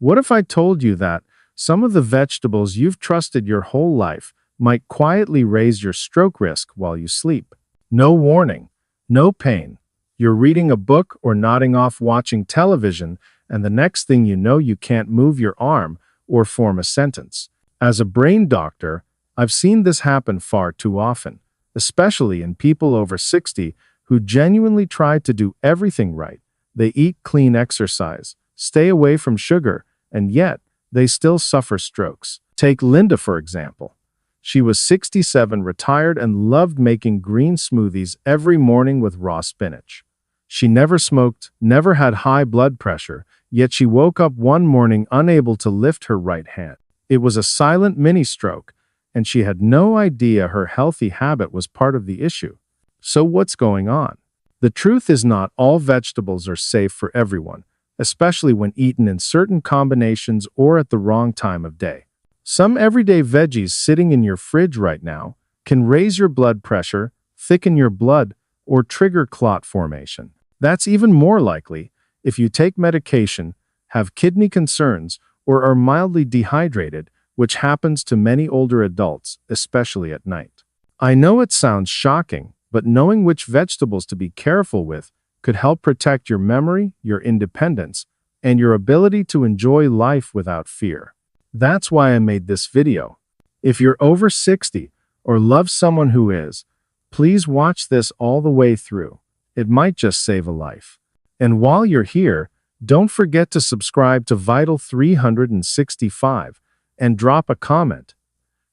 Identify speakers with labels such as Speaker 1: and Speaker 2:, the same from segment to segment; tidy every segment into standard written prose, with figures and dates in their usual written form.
Speaker 1: What if I told you that some of the vegetables you've trusted your whole life might quietly raise your stroke risk while you sleep? No warning, no pain. You're reading a book or nodding off watching television, and the next thing you know, you can't move your arm or form a sentence. As a brain doctor, I've seen this happen far too often, especially in people over 60 who genuinely try to do everything right. They eat clean, exercise, stay away from sugar, and yet they still suffer strokes. Take Linda, for example. She was 67, retired, and loved making green smoothies every morning with raw spinach. She never smoked, never had high blood pressure, yet she woke up one morning unable to lift her right hand. It was a silent mini-stroke, and she had no idea her healthy habit was part of the issue. So what's going on? The truth is, not all vegetables are safe for everyone, especially when eaten in certain combinations or at the wrong time of day. Some everyday veggies sitting in your fridge right now can raise your blood pressure, thicken your blood, or trigger clot formation. That's even more likely if you take medication, have kidney concerns, or are mildly dehydrated, which happens to many older adults, especially at night. I know it sounds shocking, but knowing which vegetables to be careful with could help protect your memory, your independence, and your ability to enjoy life without fear. That's why I made this video. If you're over 60 or love someone who is, please watch this all the way through. It might just save a life. And while you're here, don't forget to subscribe to Vital 365 and drop a comment.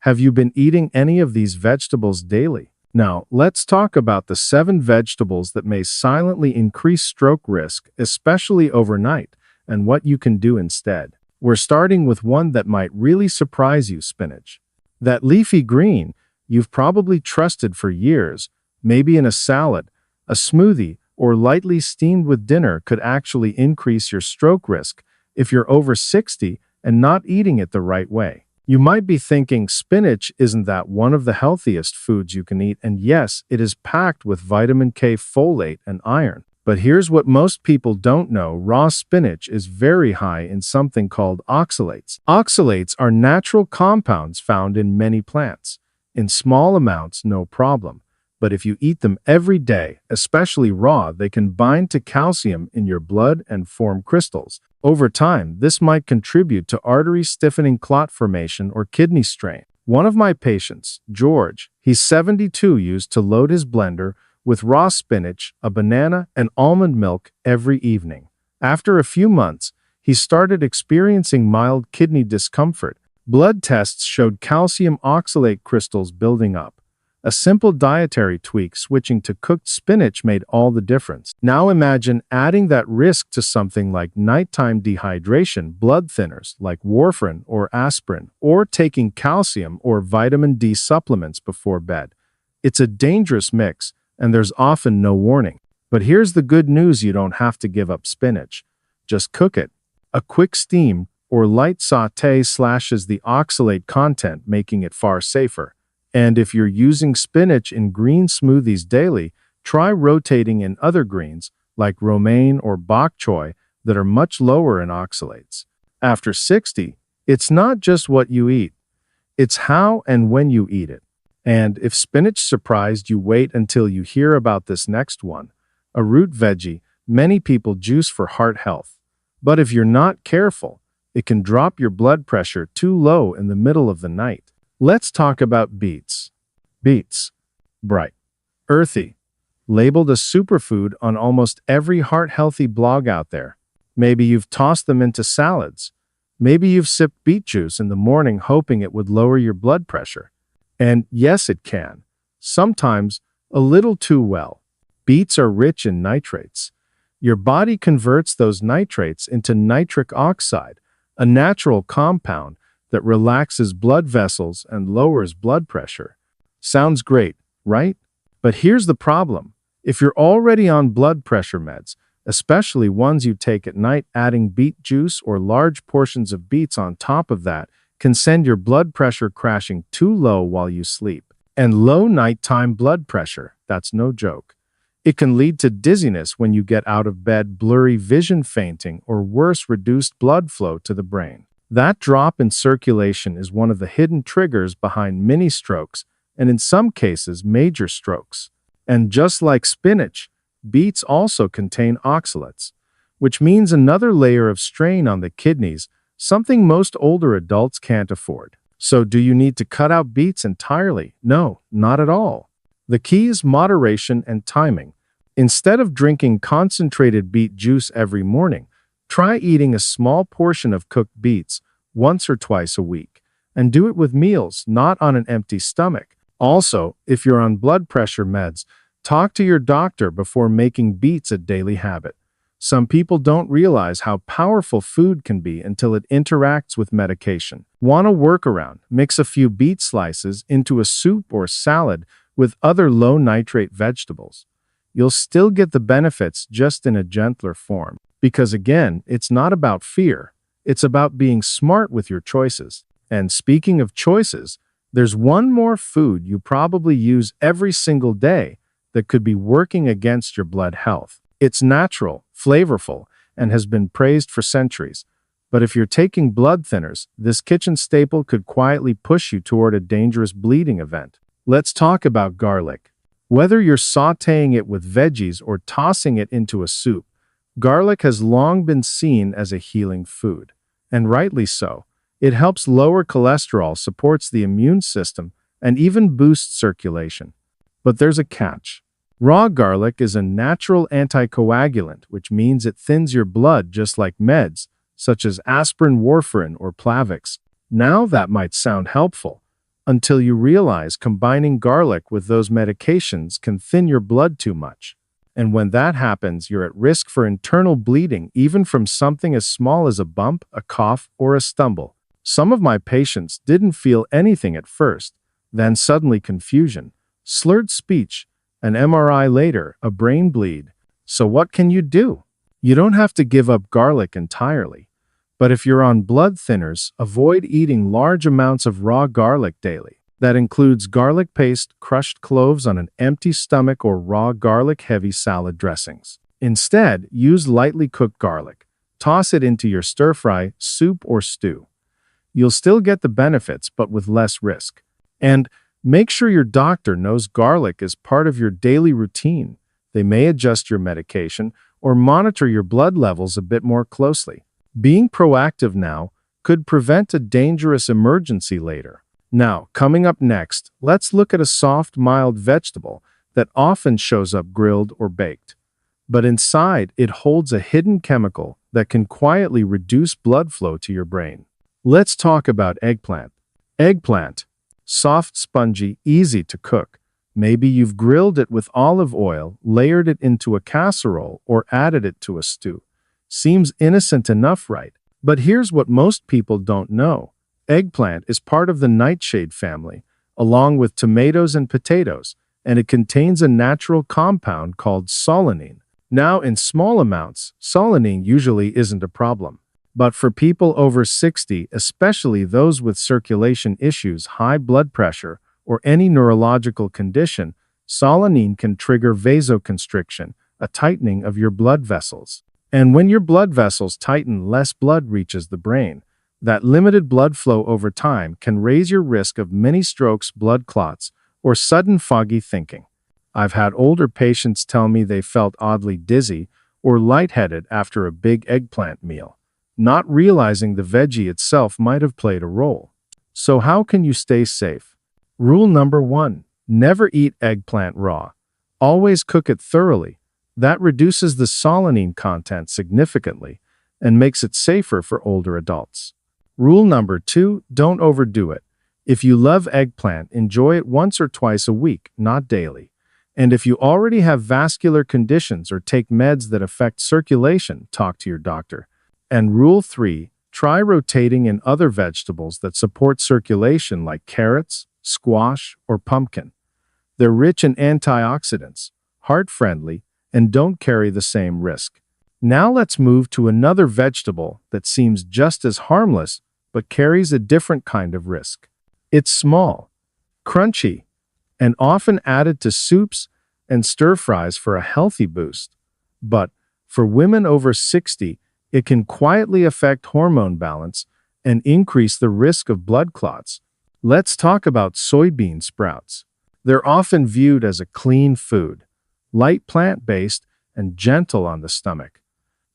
Speaker 1: Have you been eating any of these vegetables daily? Now, let's talk about the 7 vegetables that may silently increase stroke risk, especially overnight, and what you can do instead. We're starting with one that might really surprise you: spinach. That leafy green you've probably trusted for years, maybe in a salad, a smoothie, or lightly steamed with dinner, could actually increase your stroke risk if you're over 60 and not eating it the right way. You might be thinking, spinach, isn't that one of the healthiest foods you can eat? And yes, it is packed with vitamin K, folate, and iron. But here's what most people don't know: raw spinach is very high in something called oxalates. Oxalates are natural compounds found in many plants. In small amounts, no problem. But if you eat them every day, especially raw, they can bind to calcium in your blood and form crystals. Over time, this might contribute to artery stiffening, clot formation, or kidney strain. One of my patients, George, he's 72, used to load his blender with raw spinach, a banana, and almond milk every evening. After a few months, he started experiencing mild kidney discomfort. Blood tests showed calcium oxalate crystals building up. A simple dietary tweak, switching to cooked spinach, made all the difference. Now imagine adding that risk to something like nighttime dehydration, blood thinners like warfarin or aspirin, or taking calcium or vitamin D supplements before bed. It's a dangerous mix, and there's often no warning. But here's the good news: you don't have to give up spinach. Just cook it. A quick steam or light sauté slashes the oxalate content, making it far safer. And if you're using spinach in green smoothies daily, try rotating in other greens like romaine or bok choy that are much lower in oxalates. After 60, it's not just what you eat, it's how and when you eat it. And if spinach surprised you, wait until you hear about this next one: a root veggie many people juice for heart health. But if you're not careful, it can drop your blood pressure too low in the middle of the night. Let's talk about beets. Beets, bright, earthy, labeled a superfood on almost every heart-healthy blog out there. Maybe you've tossed them into salads. Maybe you've sipped beet juice in the morning hoping it would lower your blood pressure. And yes, it can. Sometimes a little too well. Beets are rich in nitrates. Your body converts those nitrates into nitric oxide, a natural compound that relaxes blood vessels and lowers blood pressure. Sounds great, right? But here's the problem. If you're already on blood pressure meds, especially ones you take at night, adding beet juice or large portions of beets on top of that can send your blood pressure crashing too low while you sleep. And low nighttime blood pressure, that's no joke. It can lead to dizziness when you get out of bed, blurry vision, fainting, or worse, reduced blood flow to the brain. That drop in circulation is one of the hidden triggers behind mini strokes and in some cases major strokes. And just like spinach, beets also contain oxalates, which means another layer of strain on the kidneys, something most older adults can't afford. So do you need to cut out beets entirely? No, not at all. The key is moderation and timing. Instead of drinking concentrated beet juice every morning, try eating a small portion of cooked beets once or twice a week, and do it with meals, not on an empty stomach. Also, if you're on blood pressure meds, talk to your doctor before making beets a daily habit. Some people don't realize how powerful food can be until it interacts with medication. Want a workaround? Mix a few beet slices into a soup or salad with other low-nitrate vegetables. You'll still get the benefits, just in a gentler form. Because again, it's not about fear. It's about being smart with your choices. And speaking of choices, there's one more food you probably use every single day that could be working against your blood health. It's natural, flavorful, and has been praised for centuries. But if you're taking blood thinners, this kitchen staple could quietly push you toward a dangerous bleeding event. Let's talk about garlic. Whether you're sautéing it with veggies or tossing it into a soup, garlic has long been seen as a healing food. And rightly so. It helps lower cholesterol, supports the immune system, and even boosts circulation. But there's a catch. Raw garlic is a natural anticoagulant, which means it thins your blood just like meds, such as aspirin, warfarin, or Plavix. Now that might sound helpful, until you realize combining garlic with those medications can thin your blood too much. And when that happens, you're at risk for internal bleeding, even from something as small as a bump, a cough, or a stumble. Some of my patients didn't feel anything at first, then suddenly confusion, slurred speech, an MRI later, a brain bleed. So what can you do? You don't have to give up garlic entirely. But if you're on blood thinners, avoid eating large amounts of raw garlic daily. That includes garlic paste, crushed cloves on an empty stomach, or raw garlic-heavy salad dressings. Instead, use lightly cooked garlic. Toss it into your stir-fry, soup, or stew. You'll still get the benefits, but with less risk. And make sure your doctor knows garlic is part of your daily routine. They may adjust your medication or monitor your blood levels a bit more closely. Being proactive now could prevent a dangerous emergency later. Now, coming up next, let's look at a soft, mild vegetable that often shows up grilled or baked. But inside, it holds a hidden chemical that can quietly reduce blood flow to your brain. Let's talk about eggplant. Eggplant. Soft, spongy, easy to cook. Maybe you've grilled it with olive oil, layered it into a casserole, or added it to a stew. Seems innocent enough, right? But here's what most people don't know. Eggplant is part of the nightshade family, along with tomatoes and potatoes, and it contains a natural compound called solanine. Now, in small amounts, solanine usually isn't a problem. But for people over 60, especially those with circulation issues, high blood pressure, or any neurological condition, solanine can trigger vasoconstriction, a tightening of your blood vessels. And when your blood vessels tighten, less blood reaches the brain. That limited blood flow over time can raise your risk of mini strokes, blood clots, or sudden foggy thinking. I've had older patients tell me they felt oddly dizzy or lightheaded after a big eggplant meal, not realizing the veggie itself might have played a role. So how can you stay safe? Rule number 1. Never eat eggplant raw. Always cook it thoroughly. That reduces the solanine content significantly and makes it safer for older adults. Rule number 2. Don't overdo it. If you love eggplant, enjoy it once or twice a week, not daily. And if you already have vascular conditions or take meds that affect circulation, talk to your doctor. And rule 3. Try rotating in other vegetables that support circulation like carrots, squash, or pumpkin. They're rich in antioxidants, heart-friendly, and don't carry the same risk. Now let's move to another vegetable that seems just as harmless but carries a different kind of risk. It's small, crunchy, and often added to soups and stir fries for a healthy boost. But for women over 60, it can quietly affect hormone balance and increase the risk of blood clots. Let's talk about soybean sprouts. They're often viewed as a clean food, light plant-based, and gentle on the stomach.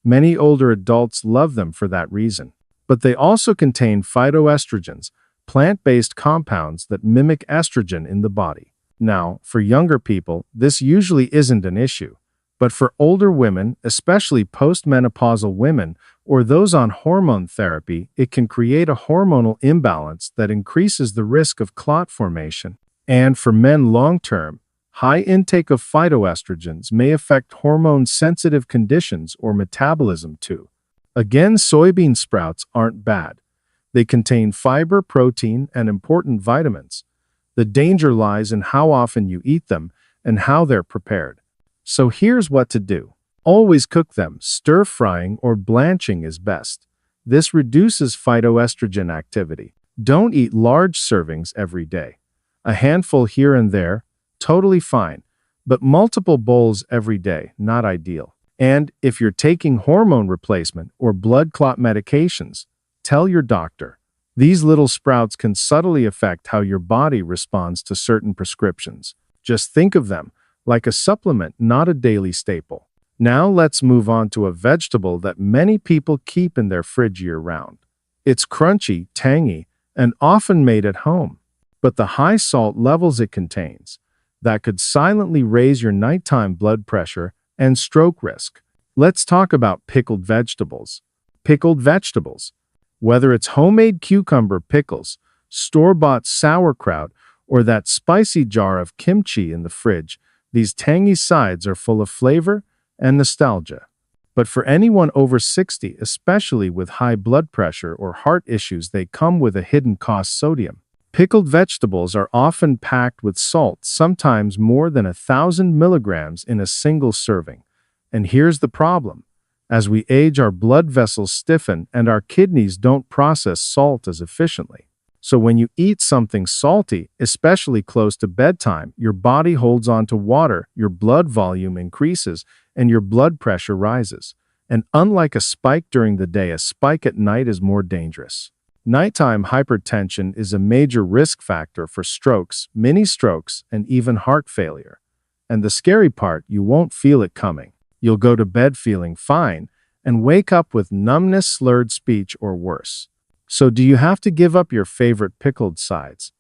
Speaker 1: Many older adults love them for that reason. But they also contain phytoestrogens, plant-based compounds that mimic estrogen in the body. Now, for younger people, this usually isn't an issue. But for older women, especially postmenopausal women or those on hormone therapy, it can create a hormonal imbalance that increases the risk of clot formation. And for men long-term, high intake of phytoestrogens may affect hormone-sensitive conditions or metabolism too. Again, soybean sprouts aren't bad. They contain fiber, protein, and important vitamins. The danger lies in how often you eat them and how they're prepared. So here's what to do. Always cook them. Stir-frying or blanching is best. This reduces phytoestrogen activity. Don't eat large servings every day. A handful here and there, totally fine. But multiple bowls every day, not ideal. And if you're taking hormone replacement or blood clot medications, tell your doctor. These little sprouts can subtly affect how your body responds to certain prescriptions. Just think of them like a supplement, not a daily staple. Now let's move on to a vegetable that many people keep in their fridge year-round. It's crunchy, tangy, and often made at home. But the high salt levels it contains, that could silently raise your nighttime blood pressure and stroke risk. Let's talk about pickled vegetables. Pickled vegetables. Whether it's homemade cucumber pickles, store-bought sauerkraut, or that spicy jar of kimchi in the fridge, these tangy sides are full of flavor and nostalgia. But for anyone over 60, especially with high blood pressure or heart issues, they come with a hidden cost: sodium. Pickled vegetables are often packed with salt, sometimes more than 1,000 milligrams in a single serving. And here's the problem. As we age, our blood vessels stiffen and our kidneys don't process salt as efficiently. So when you eat something salty, especially close to bedtime, your body holds on to water, your blood volume increases, and your blood pressure rises. And unlike a spike during the day, a spike at night is more dangerous. Nighttime hypertension is a major risk factor for strokes, mini strokes, and even heart failure. And the scary part, you won't feel it coming. You'll go to bed feeling fine and wake up with numbness, slurred speech, or worse. So do you have to give up your favorite pickled sides?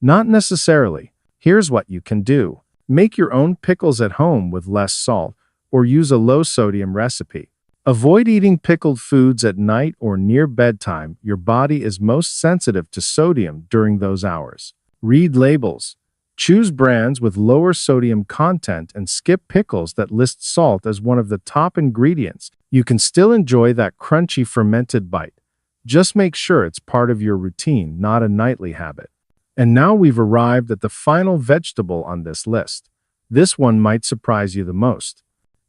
Speaker 1: Not necessarily. Here's what you can do. Make your own pickles at home with less salt, or use a low-sodium recipe. Avoid eating pickled foods at night or near bedtime. Your body is most sensitive to sodium during those hours. Read labels. Choose brands with lower sodium content and skip pickles that list salt as one of the top ingredients. You can still enjoy that crunchy fermented bite. Just make sure it's part of your routine, not a nightly habit. And now we've arrived at the final vegetable on this list. This one might surprise you the most.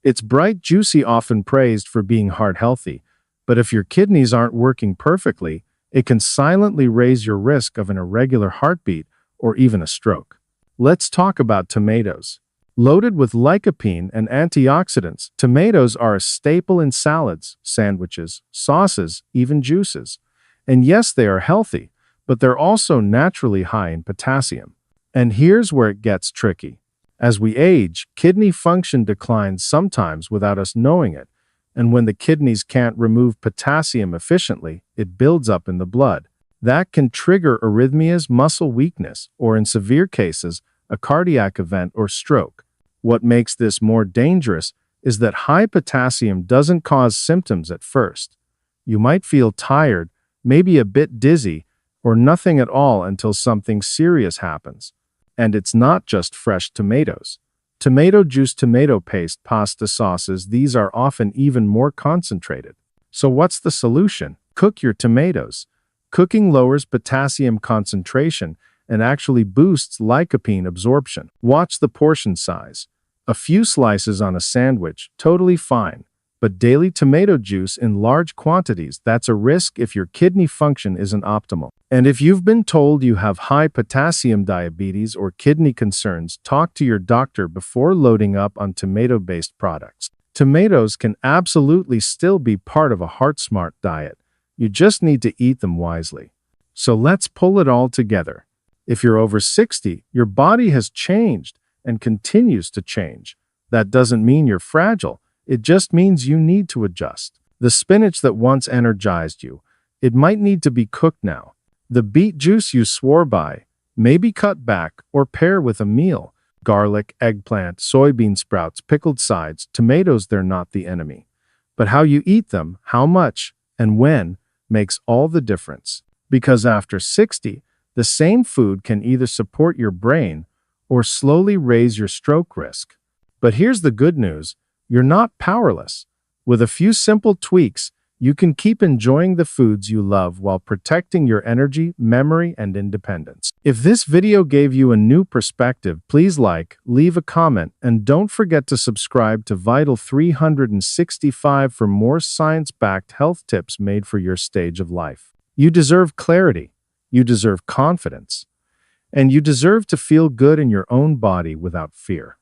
Speaker 1: It's bright, juicy, often praised for being heart healthy, but if your kidneys aren't working perfectly, it can silently raise your risk of an irregular heartbeat or even a stroke. Let's talk about tomatoes. Loaded with lycopene and antioxidants, tomatoes are a staple in salads, sandwiches, sauces, even juices. And yes, they are healthy, but they're also naturally high in potassium. And here's where it gets tricky. As we age, kidney function declines sometimes without us knowing it, and when the kidneys can't remove potassium efficiently, it builds up in the blood. That can trigger arrhythmias, muscle weakness, or in severe cases, a cardiac event or stroke. What makes this more dangerous is that high potassium doesn't cause symptoms at first. You might feel tired, maybe a bit dizzy, or nothing at all until something serious happens. And it's not just fresh tomatoes. Tomato juice, tomato paste, pasta sauces, these are often even more concentrated. So what's the solution? Cook your tomatoes. Cooking lowers potassium concentration and actually boosts lycopene absorption. Watch the portion size. A few slices on a sandwich, totally fine. but daily tomato juice in large quantities, that's a risk if your kidney function isn't optimal. And if you've been told you have high potassium diabetes or kidney concerns, talk to your doctor before loading up on tomato-based products. Tomatoes can absolutely still be part of a heart-smart diet. You just need to eat them wisely. So let's pull it all together. If you're over 60, your body has changed and continues to change. That doesn't mean you're fragile. It just means you need to adjust. The spinach that once energized you, it might need to be cooked now. The beet juice you swore by, maybe cut back or pair with a meal. Garlic, eggplant, soybean sprouts, pickled sides, tomatoes, they're not the enemy. But how you eat them, how much, and when, makes all the difference. Because after 60, the same food can either support your brain or slowly raise your stroke risk. But here's the good news. You're not powerless. With a few simple tweaks, you can keep enjoying the foods you love while protecting your energy, memory, and independence. If this video gave you a new perspective, please like, leave a comment, and don't forget to subscribe to Vital 365 for more science-backed health tips made for your stage of life. You deserve clarity, you deserve confidence, and you deserve to feel good in your own body without fear.